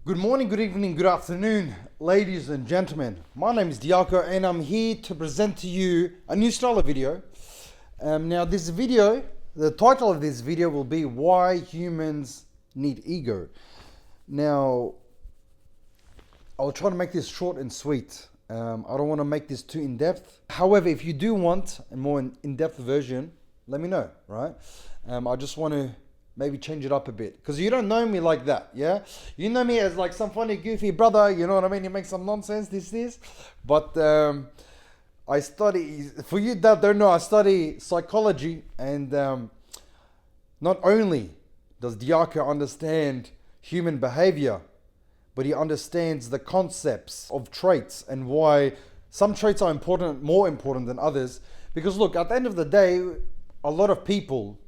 Good morning, good evening, good afternoon, ladies and gentlemen. My name is Diako and I'm here to present to you a new style of video. Now this video, the title of this video will be Why Humans Need Ego. Now, I'll try to make this short and sweet. I don't want to make this too in-depth. However, if you do want a more in-depth version, let me know, right? I just want to maybe change it up a bit because you don't know me like that, yeah? You know me as like some funny, goofy brother, you know what I mean? You make some nonsense, this. But I study, for you that don't know, I study psychology, and not only does Diaka understand human behavior, but he understands the concepts of traits and why some traits are important, more important than others. Because look, at the end of the day, a lot of people,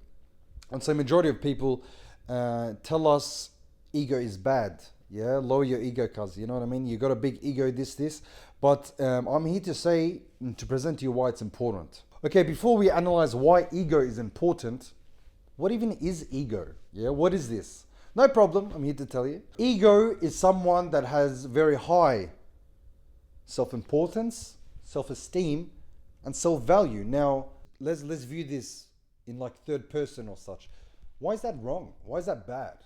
I'd say majority of people, tell us ego is bad. Yeah, lower your ego, cuz, you know what I mean? You got a big ego, this. But I'm here to say, to present to you why it's important. Okay, before we analyze why ego is important, what even is ego? Yeah, what is this? No problem, I'm here to tell you. Ego is someone that has very high self-importance, self-esteem, and self-value. Now, let's view this in like third person or such. Why is that wrong? Why is that bad?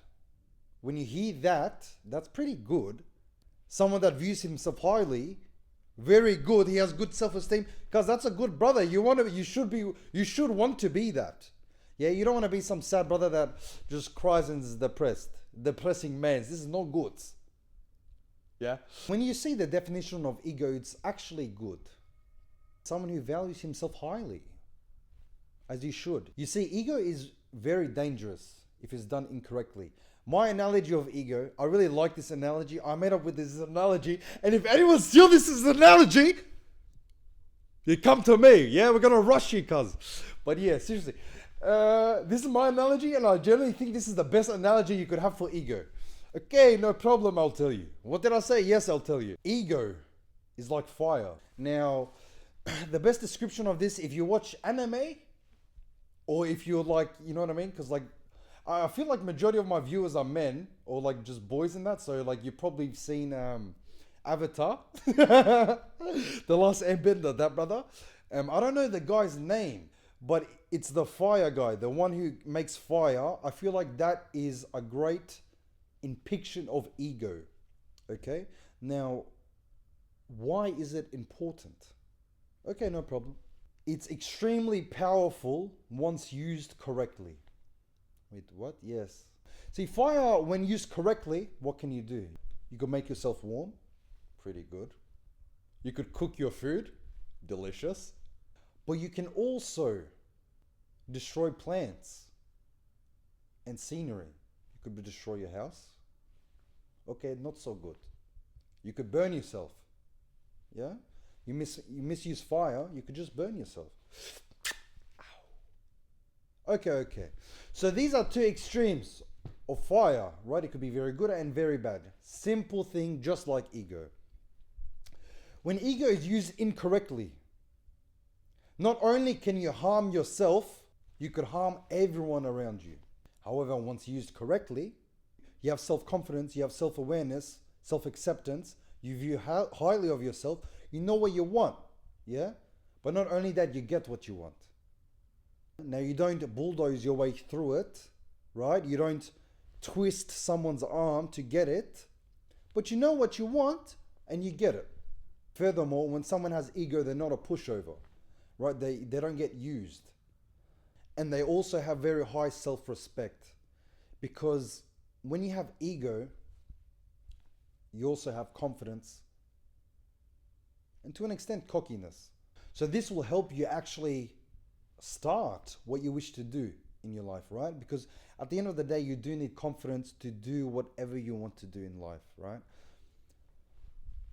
When you hear that, that's pretty good. Someone that views himself highly, very good. He has good self-esteem, because that's a good brother. You should want to be that. Yeah, you don't want to be some sad brother that just cries and is depressed. Depressing man. This is not good. Yeah. When you see the definition of ego, it's actually good. Someone who values himself highly, as you should. You see, ego is very dangerous if it's done incorrectly. My analogy of ego, I really like this analogy. I made up with this analogy, and if anyone steals this as an analogy, you come to me. Yeah, we're gonna rush you, cuz. But yeah, seriously. This is my analogy, and I generally think this is the best analogy you could have for ego. Okay, no problem, I'll tell you. What did I say? Yes, I'll tell you. Ego is like fire. Now, the best description of this, if you watch anime, or if you're like, you know what I mean? Because like, I feel like majority of my viewers are men, or like just boys in that. So like, you've probably seen Avatar, The Last Airbender, that brother. I don't know the guy's name, but it's the fire guy, the one who makes fire. I feel like that is a great depiction of ego. Okay, now, why is it important? Okay, no problem. It's extremely powerful once used correctly. Wait, what? Yes. See, fire, when used correctly, what can you do? You can make yourself warm. Pretty good. You could cook your food. Delicious. But you can also destroy plants and scenery. You could destroy your house. Okay, not so good. You could burn yourself. Yeah? You misuse fire, you could just burn yourself. Okay. So these are two extremes of fire, right? It could be very good and very bad. Simple thing, just like ego. When ego is used incorrectly, not only can you harm yourself, you could harm everyone around you. However, once used correctly, you have self-confidence, you have self-awareness, self-acceptance, you view highly of yourself, you know what you want, yeah? But not only that, you get what you want. Now, you don't bulldoze your way through it, right? You don't twist someone's arm to get it, but you know what you want and you get it. Furthermore, when someone has ego, they're not a pushover, right? They don't get used. And they also have very high self-respect, because when you have ego, you also have confidence, and to an extent, cockiness. So this will help you actually start what you wish to do in your life, right? Because at the end of the day, you do need confidence to do whatever you want to do in life, right?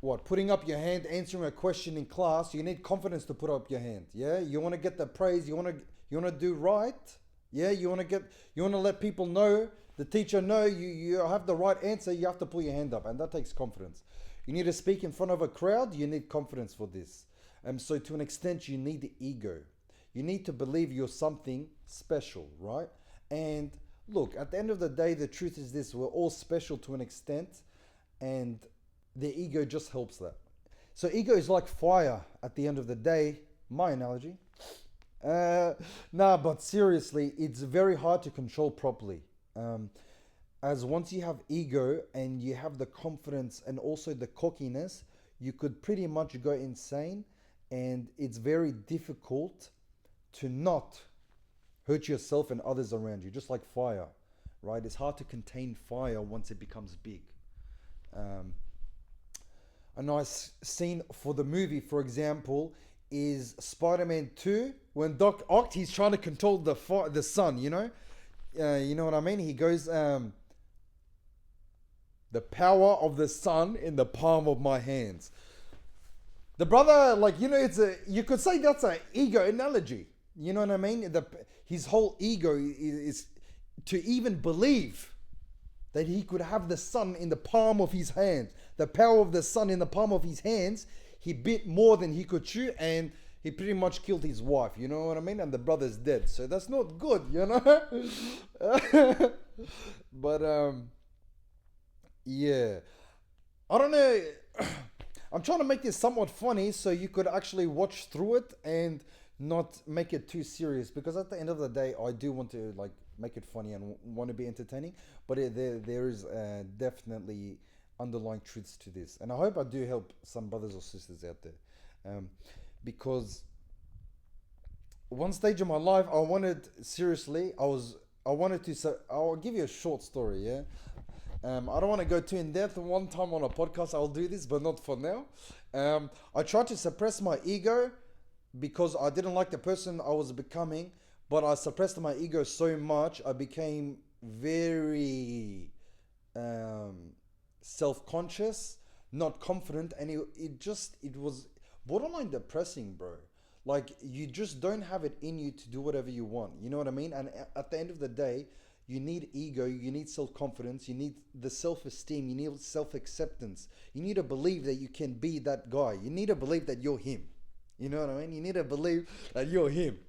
What, putting up your hand, answering a question in class, you need confidence to put up your hand, yeah? You want to get the praise, you want to do right, yeah? You want to let people know, the teacher know you have the right answer, you have to put your hand up, and that takes confidence. You need to speak in front of a crowd, you need confidence for this. So to an extent, you need the ego. You need to believe you're something special, right? And look, at the end of the day, the truth is this: we're all special to an extent, and their ego just helps that. So ego is like fire at the end of the day, my analogy. Nah, but seriously, it's very hard to control properly. As once you have ego and you have the confidence and also the cockiness, you could pretty much go insane, and it's very difficult to not hurt yourself and others around you, just like fire, right? It's hard to contain fire once it becomes big. A nice scene for the movie, for example, is Spider-Man 2 when Doc Ock, he's trying to control the sun, you know? You know what I mean? He goes, the power of the sun in the palm of my hands. The brother, like, you know, you could say that's an ego analogy. You know what I mean? His whole ego is to even believe that he could have the sun in the palm of his hands. The power of the sun in the palm of his hands. He bit more than he could chew, and he pretty much killed his wife. You know what I mean? And the brother's dead. So that's not good, you know? But, yeah. I don't know. I'm trying to make this somewhat funny so you could actually watch through it and not make it too serious, because at the end of the day I do want to like make it funny and want to be entertaining, but there is definitely underlying truths to this, and I hope I do help some brothers or sisters out there, because one stage of my life I wanted to. I'll give you a short story, yeah. I don't want to go too in depth. One time on a podcast I'll do this, but not for now. I tried to suppress my ego because I didn't like the person I was becoming, but I suppressed my ego so much I became very self-conscious, not confident, and it was borderline depressing, bro. Like, you just don't have it in you to do whatever you want. You know what I mean? And at the end of the day, you need ego, you need self-confidence, you need the self-esteem, you need self-acceptance. You need to believe that you can be that guy. You need to believe that you're him. You know what I mean? You need to believe that you're him.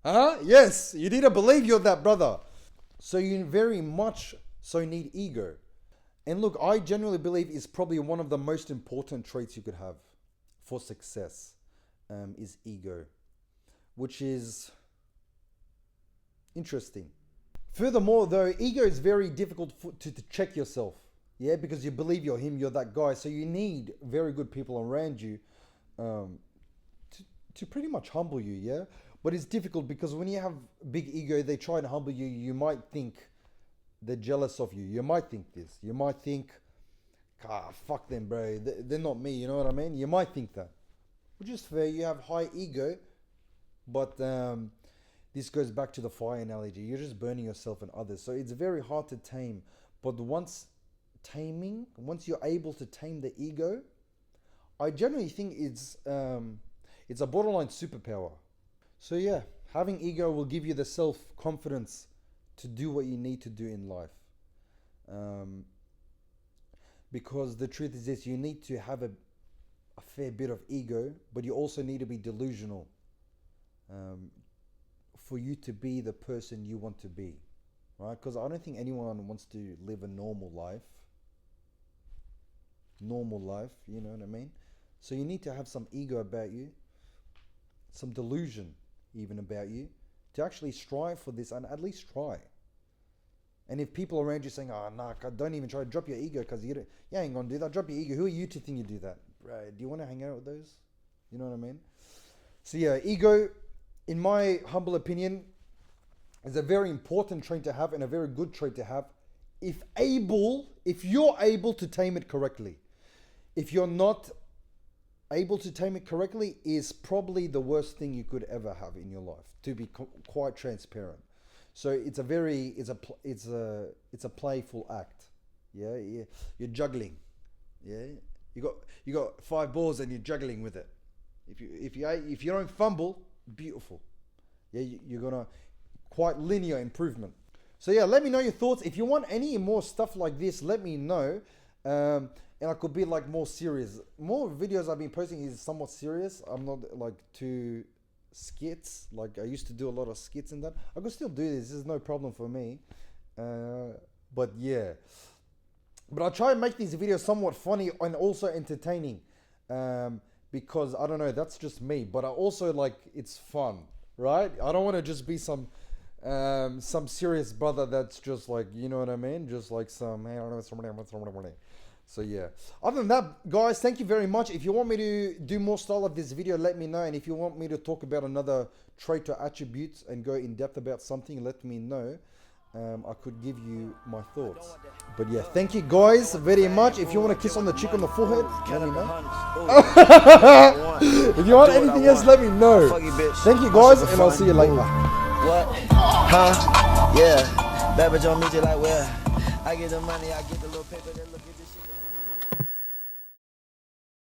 Huh? Yes, you need to believe you're that brother. So you very much so need ego. And look, I genuinely believe is probably one of the most important traits you could have for success, is ego, which is interesting. Furthermore, though, ego is very difficult to check yourself. Yeah, because you believe you're him, you're that guy. So you need very good people around you to pretty much humble you, yeah? But it's difficult because when you have big ego, they try and humble you. You might think they're jealous of you. You might think this. You might think, fuck them, bro. They're not me, you know what I mean? You might think that. Which is fair. You have high ego, but this goes back to the fire analogy. You're just burning yourself and others. So it's very hard to tame. But once you're able to tame the ego, I generally think it's a borderline superpower. So yeah, having ego will give you the self-confidence to do what you need to do in life. Because the truth is this, you need to have a fair bit of ego, but you also need to be delusional for you to be the person you want to be, right? Because I don't think anyone wants to live a normal life, you know what I mean? So you need to have some ego about you, some delusion even about you, to actually strive for this and at least try. And if people around you saying, nah, don't even try to drop your ego because you ain't gonna do that, drop your ego. Who are you to think you do that? Right? Do you want to hang out with those? You know what I mean? So yeah, ego, in my humble opinion, is a very important trait to have and a very good trait to have if you're able to tame it correctly. If you're not able to tame it correctly, is probably the worst thing you could ever have in your life, to be quite transparent. So it's a playful act. Yeah, you're juggling. Yeah, you got 5 balls and you're juggling with it. If you don't fumble, beautiful. Yeah, you're gonna quite linear improvement. So yeah, let me know your thoughts. If you want any more stuff like this, let me know. And I could be like more serious. More videos I've been posting is somewhat serious. I'm not like too skits. Like I used to do a lot of skits and that. I could still do this. This is no problem for me. But yeah, But I try and make these videos somewhat funny and also entertaining, because I don't know, that's just me. But I also like it's fun, right? I don't want to just be some serious brother that's just like, you know what I mean? Just like some, hey, I don't know. So yeah. Other than that, guys, thank you very much. If you want me to do more style of this video, let me know. And if you want me to talk about another trait or attributes and go in depth about something, let me know. I could give you my thoughts. But yeah, thank you guys very much. If you want to kiss on the cheek on the forehead, let me know. If you want anything else, let me know. Thank you guys, and I'll see you later. What? Huh? Yeah. Bad bitch on me just like where? I get the money, I get the little paper.